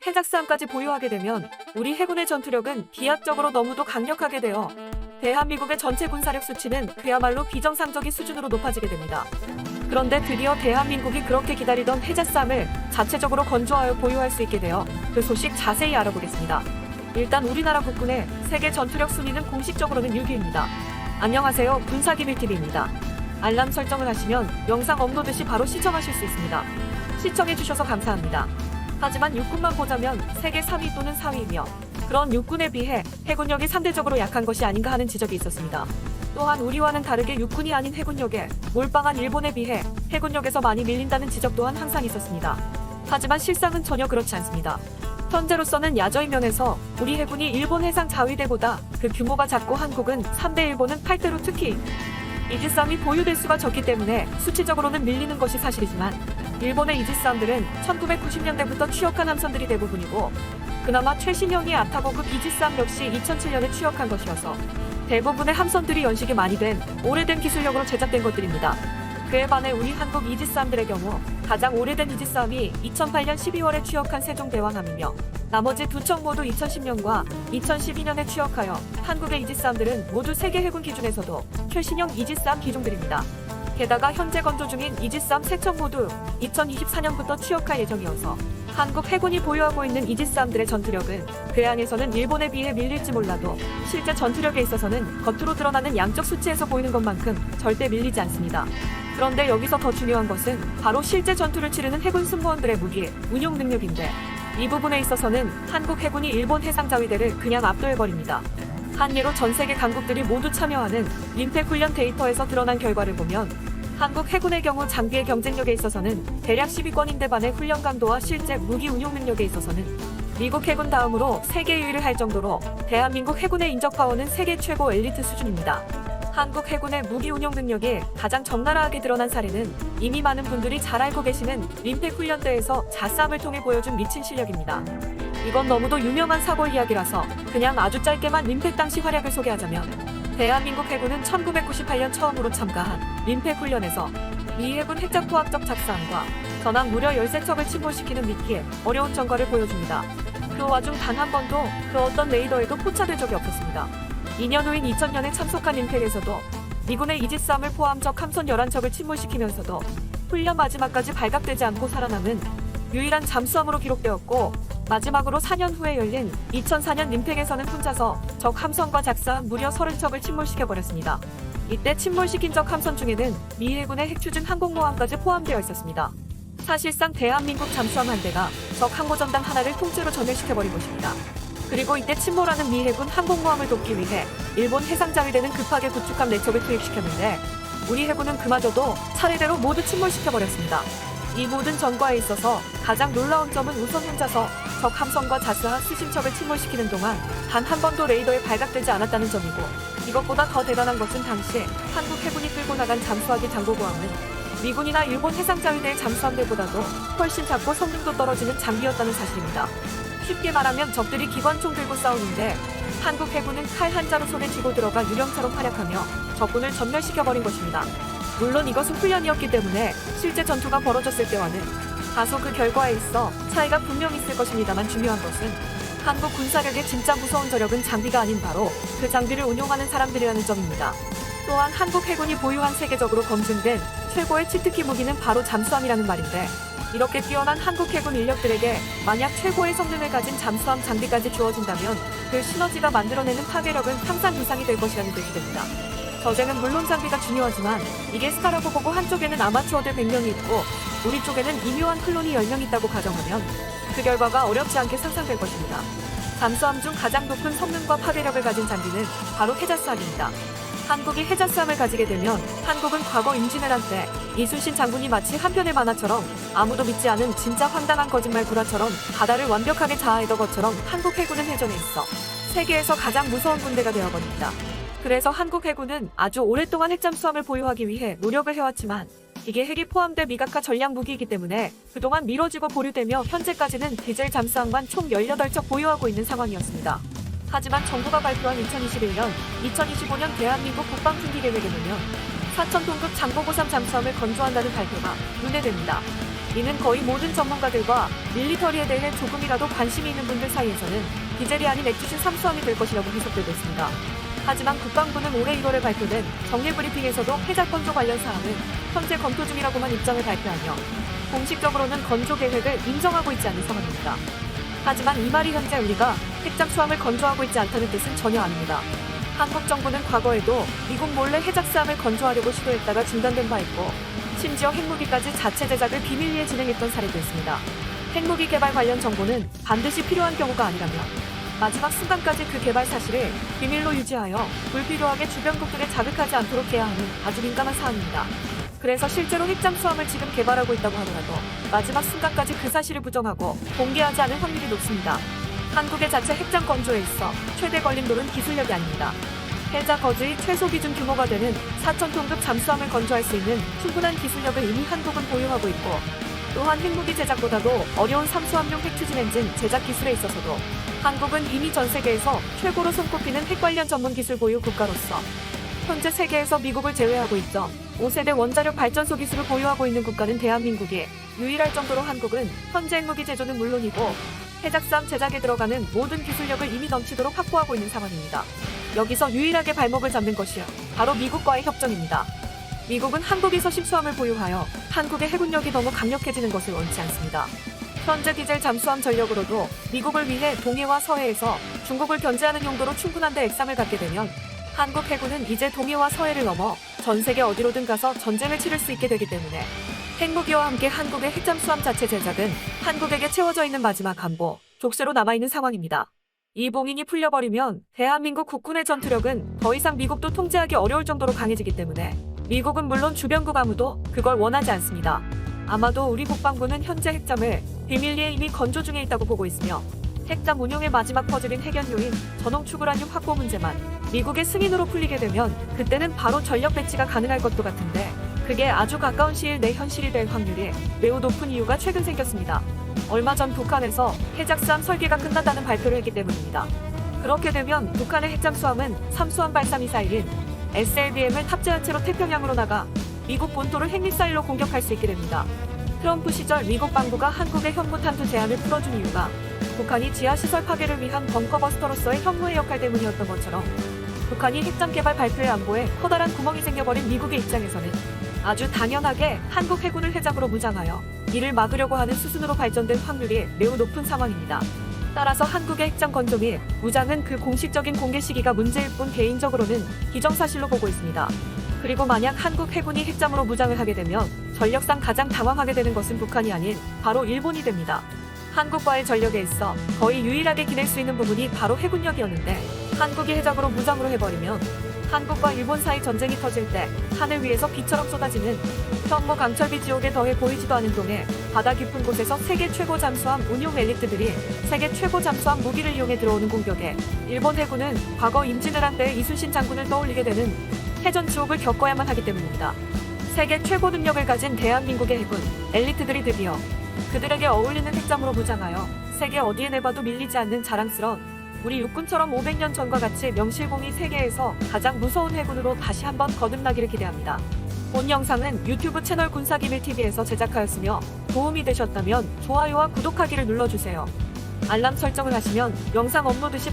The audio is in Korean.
해작사함까지 보유하게 되면 우리 해군의 전투력은 비약적으로 너무도 강력하게 되어 대한민국의 전체 군사력 수치는 그야말로 비정상적인 수준으로 높아지게 됩니다. 그런데 드디어 대한민국이 그렇게 기다리던 해자쌈을 자체적으로 건조하여 보유할 수 있게 되어 그 소식 자세히 알아보겠습니다. 일단 우리나라 국군의 세계 전투력 순위는 공식적으로는 6위입니다. 안녕하세요, 군사기밀TV입니다. 알람 설정을 하시면 영상 업로드 시 바로 시청하실 수 있습니다. 시청해주셔서 감사합니다. 하지만 육군만 보자면 세계 3위 또는 4위이며 그런 육군에 비해 해군력이 상대적으로 약한 것이 아닌가 하는 지적이 있었습니다. 또한 우리와는 다르게 육군이 아닌 해군력에 몰빵한 일본에 비해 해군력에서 많이 밀린다는 지적 또한 항상 있었습니다. 하지만 실상은 전혀 그렇지 않습니다. 현재로서는 야저인 면에서 우리 해군이 일본 해상 자위대보다 그 규모가 작고 한국은 3대 일본은 8대로 특히 이지스함이 보유될 수가 적기 때문에 수치적으로는 밀리는 것이 사실이지만 일본의 이지스함들은 1990년대부터 취역한 함선들이 대부분이고 그나마 최신형의 아타고급 이지스함 역시 2007년에 취역한 것이어서 대부분의 함선들이 연식이 많이 된 오래된 기술력으로 제작된 것들입니다. 그에 반해 우리 한국 이지스함들의 경우 가장 오래된 이지스함이 2008년 12월에 취역한 세종대왕함이며 나머지 두 척 모두 2010년과 2012년에 취역하여 한국의 이지스함들은 모두 세계 해군 기준에서도 최신형 이지스함 기종들입니다. 게다가 현재 건조 중인 이지스함 3척 모두 2024년부터 취역할 예정이어서 한국 해군이 보유하고 있는 이지스함들의 전투력은 그 양에서는 일본에 비해 밀릴지 몰라도 실제 전투력에 있어서는 겉으로 드러나는 양적 수치에서 보이는 것만큼 절대 밀리지 않습니다. 그런데 여기서 더 중요한 것은 바로 실제 전투를 치르는 해군 승무원들의 무기, 운용 능력인데 이 부분에 있어서는 한국 해군이 일본 해상자위대를 그냥 압도해버립니다. 한 예로 전 세계 강국들이 모두 참여하는 림팩 훈련 데이터에서 드러난 결과를 보면 한국 해군의 경우 장비의 경쟁력에 있어서는 대략 10위권인데 반해 훈련 강도와 실제 무기 운용 능력에 있어서는 미국 해군 다음으로 세계 유일을 할 정도로 대한민국 해군의 인적 파워는 세계 최고 엘리트 수준입니다. 한국 해군의 무기 운용 능력이 가장 적나라하게 드러난 사례는 이미 많은 분들이 잘 알고 계시는 림팩 훈련대에서 자싸움을 통해 보여준 미친 실력입니다. 이건 너무도 유명한 사골 이야기라서 그냥 아주 짧게만 림팩 당시 활약을 소개하자면 대한민국 해군은 1998년 처음으로 참가한 림팩 훈련에서 미 해군 핵작포압적 작사함과 전함 무려 13척을 침몰시키는 미끼에 어려운 전과를 보여줍니다. 그 와중 단 한 번도 그 어떤 레이더에도 포착된 적이 없었습니다. 2년 후인 2000년에 참석한 림팩에서도 미군의 이지스함을 포함적 함선 11척을 침몰시키면서도 훈련 마지막까지 발각되지 않고 살아남은 유일한 잠수함으로 기록되었고 마지막으로 4년 후에 열린 2004년 림팩에서는 혼자서 적 함선과 작사함 무려 30척을 침몰시켜버렸습니다. 이때 침몰시킨 적 함선 중에는 미 해군의 핵추진 항공모함까지 포함되어 있었습니다. 사실상 대한민국 잠수함 한 대가 적 항모전단 하나를 통째로 전멸시켜버린 것입니다. 그리고 이때 침몰하는 미 해군 항공모함을 돕기 위해 일본 해상자위대는 급하게 구축함 4척을 투입시켰는데 우리 해군은 그마저도 차례대로 모두 침몰시켜버렸습니다. 이 모든 전과에 있어서 가장 놀라운 점은 우선 혼자서 적 함선과 자스함 수십 척을 침몰시키는 동안 단 한 번도 레이더에 발각되지 않았다는 점이고 이것보다 더 대단한 것은 당시 한국 해군이 끌고 나간 잠수하기 장고고함은 미군이나 일본 해상자위대의 잠수함들보다도 훨씬 작고 성능도 떨어지는 장비였다는 사실입니다. 쉽게 말하면 적들이 기관총 들고 싸우는데 한국 해군은 칼 한 자루 손에 쥐고 들어가 유령처럼 활약하며 적군을 전멸시켜버린 것입니다. 물론 이것은 훈련이었기 때문에 실제 전투가 벌어졌을 때와는 다소 그 결과에 있어 차이가 분명히 있을 것입니다만 중요한 것은 한국 군사력의 진짜 무서운 저력은 장비가 아닌 바로 그 장비를 운용하는 사람들이라는 점입니다. 또한 한국 해군이 보유한 세계적으로 검증된 최고의 치트키 무기는 바로 잠수함이라는 말인데 이렇게 뛰어난 한국 해군 인력들에게 만약 최고의 성능을 가진 잠수함 장비까지 주어진다면 그 시너지가 만들어내는 파괴력은 상상 이상이 될 것이라는 뜻이 됩니다. 저제는 물론 장비가 중요하지만 이게 스타라고 보고 한쪽에는 아마추어들 100명이 있고 우리 쪽에는 이묘한 클론이 10명 있다고 가정하면 그 결과가 어렵지 않게 상상될 것입니다. 잠수함 중 가장 높은 성능과 파괴력을 가진 장비는 바로 해자스함입니다. 한국이 해자스함을 가지게 되면 한국은 과거 임진왜란 때 이순신 장군이 마치 한편의 만화처럼 아무도 믿지 않은 진짜 황당한 거짓말 구라처럼 바다를 완벽하게 자아했던 것처럼 한국 해군은 해전에 있어 세계에서 가장 무서운 군대가 되어버립니다. 그래서 한국 해군은 아주 오랫동안 핵잠수함을 보유하기 위해 노력을 해왔지만 이게 핵이 포함된 미각화 전략 무기이기 때문에 그동안 미뤄지고 보류되며 현재까지는 디젤 잠수함만 총 18척 보유하고 있는 상황이었습니다. 하지만 정부가 발표한 2021년, 2025년 대한민국 국방준비 계획에 보면 사천 동급 장보고3 잠수함을 건조한다는 발표가 눈에 띕니다. 이는 거의 모든 전문가들과 밀리터리에 대해 조금이라도 관심이 있는 분들 사이에서는 디젤이 아닌 액추신 잠수함이 될 것이라고 해석되고 있습니다. 하지만 국방부는 올해 1월에 발표된 정례 브리핑에서도 해작 건조 관련 사항은 현재 검토 중이라고만 입장을 발표하며 공식적으로는 건조 계획을 인정하고 있지 않은 상황입니다. 하지만 이 말이 현재 우리가 핵잠수함을 건조하고 있지 않다는 뜻은 전혀 아닙니다. 한국 정부는 과거에도 미국 몰래 해작수함을 건조하려고 시도했다가 중단된 바 있고 심지어 핵무기까지 자체 제작을 비밀리에 진행했던 사례도 있습니다. 핵무기 개발 관련 정보는 반드시 필요한 경우가 아니라면 마지막 순간까지 그 개발 사실을 비밀로 유지하여 불필요하게 주변국들에 자극하지 않도록 해야 하는 아주 민감한 사안입니다. 그래서 실제로 핵잠수함을 지금 개발하고 있다고 하더라도 마지막 순간까지 그 사실을 부정하고 공개하지 않을 확률이 높습니다. 한국의 자체 핵잠 건조에 있어 최대 걸림돌은 기술력이 아닙니다. 해자 거즈의 최소 기준 규모가 되는 4,000톤급 잠수함을 건조할 수 있는 충분한 기술력을 이미 한국은 보유하고 있고 또한 핵무기 제작보다도 어려운 삼수함용 핵추진 엔진 제작 기술에 있어서도 한국은 이미 전 세계에서 최고로 손꼽히는 핵 관련 전문 기술 보유 국가로서 현재 세계에서 미국을 제외하고 있죠. 5세대 원자력 발전소 기술을 보유하고 있는 국가는 대한민국이 유일할 정도로 한국은 현재 핵무기 제조는 물론이고 해작수함 제작에 들어가는 모든 기술력을 이미 넘치도록 확보하고 있는 상황입니다. 여기서 유일하게 발목을 잡는 것이 바로 미국과의 협정입니다. 미국은 한국에서 심수함을 보유하여 한국의 해군력이 너무 강력해지는 것을 원치 않습니다. 현재 디젤 잠수함 전력으로도 미국을 위해 동해와 서해에서 중국을 견제하는 용도로 충분한데 액상을 갖게 되면 한국 해군은 이제 동해와 서해를 넘어 전 세계 어디로든 가서 전쟁을 치를 수 있게 되기 때문에 핵무기와 함께 한국의 핵잠수함 자체 제작은 한국에게 채워져 있는 마지막 안보, 족쇄로 남아있는 상황입니다. 이 봉인이 풀려버리면 대한민국 국군의 전투력은 더 이상 미국도 통제하기 어려울 정도로 강해지기 때문에 미국은 물론 주변국 아무도 그걸 원하지 않습니다. 아마도 우리 국방부는 현재 핵잠을 비밀리에 이미 건조 중에 있다고 보고 있으며 핵잠 운용의 마지막 퍼즐인 핵연료인 전홍축우라늄 확보 문제만 미국의 승인으로 풀리게 되면 그때는 바로 전력 배치가 가능할 것도 같은데 그게 아주 가까운 시일 내 현실이 될 확률이 매우 높은 이유가 최근 생겼습니다. 얼마 전 북한에서 해작수함 설계가 끝난다는 발표를 했기 때문입니다. 그렇게 되면 북한의 핵잠수함은 잠수함 발사 미사일인 SLBM을 탑재한 채로 태평양으로 나가 미국 본토를 핵미사일로 공격할 수 있게 됩니다. 트럼프 시절 미국 방부가 한국의 현무탄두 제한을 풀어준 이유가 북한이 지하시설 파괴를 위한 벙커버스터로서의 현무의 역할 때문이었던 것처럼 북한이 핵잠 개발 발표의 안보에 커다란 구멍이 생겨버린 미국의 입장에서는 아주 당연하게 한국 해군을 해작으로 무장하여 이를 막으려고 하는 수순으로 발전될 확률이 매우 높은 상황입니다. 따라서 한국의 핵잠 건조 및 무장은 그 공식적인 공개 시기가 문제일 뿐 개인적으로는 기정사실로 보고 있습니다. 그리고 만약 한국 해군이 핵잠으로 무장을 하게 되면 전력상 가장 당황하게 되는 것은 북한이 아닌 바로 일본이 됩니다. 한국과의 전력에 있어 거의 유일하게 기댈 수 있는 부분이 바로 해군력이었는데 한국이 해작으로 무장으로 해버리면 한국과 일본 사이 전쟁이 터질 때 하늘 위에서 비처럼 쏟아지는 현무 강철비 지옥에 더해 보이지도 않은 동해 바다 깊은 곳에서 세계 최고 잠수함 운용 엘리트들이 세계 최고 잠수함 무기를 이용해 들어오는 공격에 일본 해군은 과거 임진왜란 때의 이순신 장군을 떠올리게 되는 해전 지옥을 겪어야만 하기 때문입니다. 세계 최고 능력을 가진 대한민국의 해군 엘리트들이 드디어 그들에게 어울리는 핵잠으로 무장하여 세계 어디에 내봐도 밀리지 않는 자랑스러운 우리 육군처럼 500년 전과 같이 명실공히 세계에서 가장 무서운 해군으로 다시 한번 거듭나기를 기대합니다. 본 영상은 유튜브 채널 군사기밀TV에서 제작하였으며 도움이 되셨다면 좋아요와 구독하기를 눌러주세요. 알람 설정을 하시면 영상 업로드 시